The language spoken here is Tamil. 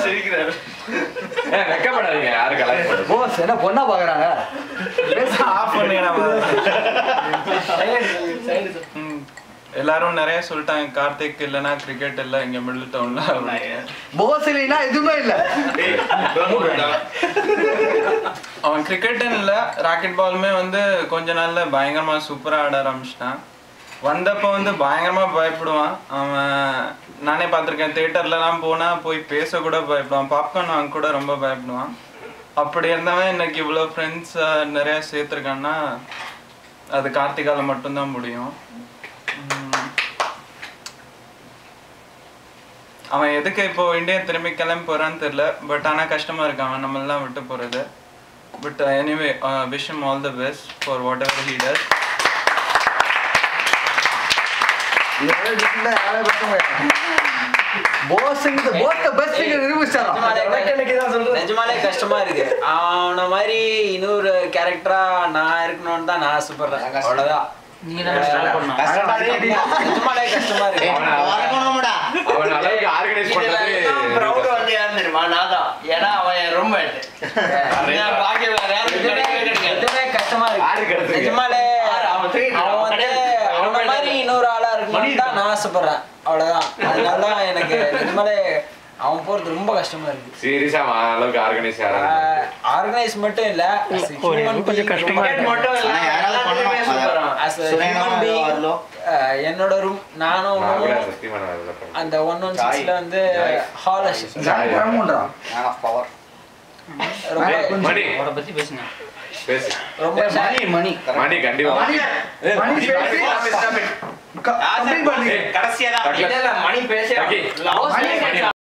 சிரிக்கிறாரு. வெக்கப்படாதீங்க யாரு கலாய் பண்ணுங்க. போஸ் என்ன பொண்ணா பாக்குறாங்க. ஆஃப் பண்ணிடலாம். எல்லாரும் நிறைய சொல்லிட்டாங்க கார்த்திக் இல்லைன்னா கிரிக்கெட் இல்லை இங்க மிடில் டவுன்ல. போஸ் இல்லைன்னா எதுவுமே இல்லை. அவன் கிரிக்கெட்னு இல்லை ராக்கெட் பாலுமே வந்து கொஞ்ச நாள்ல பயங்கரமா சூப்பரா ஆட ஆரம்பிச்சிட்டான். வந்தப்போ வந்து பயங்கரமா பயப்படுவான் அவன். நானே பார்த்துருக்கேன் தியேட்டர்லாம் போனா போய் பேச கூட பயப்படுவான். பாப்கார்ன் வாங்க கூட ரொம்ப பயப்படுவான். அப்படி இருந்தவன் இன்னைக்கு இவ்வளோ ஃப்ரெண்ட்ஸ் நிறைய சேர்த்துருக்கான்னா அது கார்த்திகால மட்டும்தான் முடியும். அவன் எதுக்கு இப்போ இந்தியா திரும்பி கிளம்பி போறான்னு தெரியல. பட் ஆனா கஷ்டமா இருக்கு அவன் நம்மளெல்லாம் விட்டு போறது. But anyway wish him all the best for whatever he does. நிஜமாலே கஷ்டமா இருக்கு. அவன மாதிரி இன்னொரு கேரக்டரா நான் இருக்கணும்னு தான் நான் ஆசைப்படுறேன். அவ்வளவுதான். நிஜமாலே கஷ்டமா இருக்கு. ஏன்னா அவன் ரொம்ப கஷ்டமா இருக்கு. நிஜமாலே அவன் வந்து அவன மாதிரி இன்னொரு ஆளா இருக்கணும்னு தான் நான் ஆசைப்படுறேன். அவ்வளவுதான். அதனாலதான் எனக்கு நிஜமாலே அவன் போறது ரொம்ப கஷ்டமா இருக்கு. சீரியஸா அளவுக்கு ஆர்கனைஸ் மட்டும் இல்ல கொஞ்சம் கஷ்டமா என்னோட ரூம் நானும் அந்த 116ல வந்து ஹால் பத்தி பேசுங்க. ரொம்ப மணி கண்டிப்பா கடைசியா மணி பேச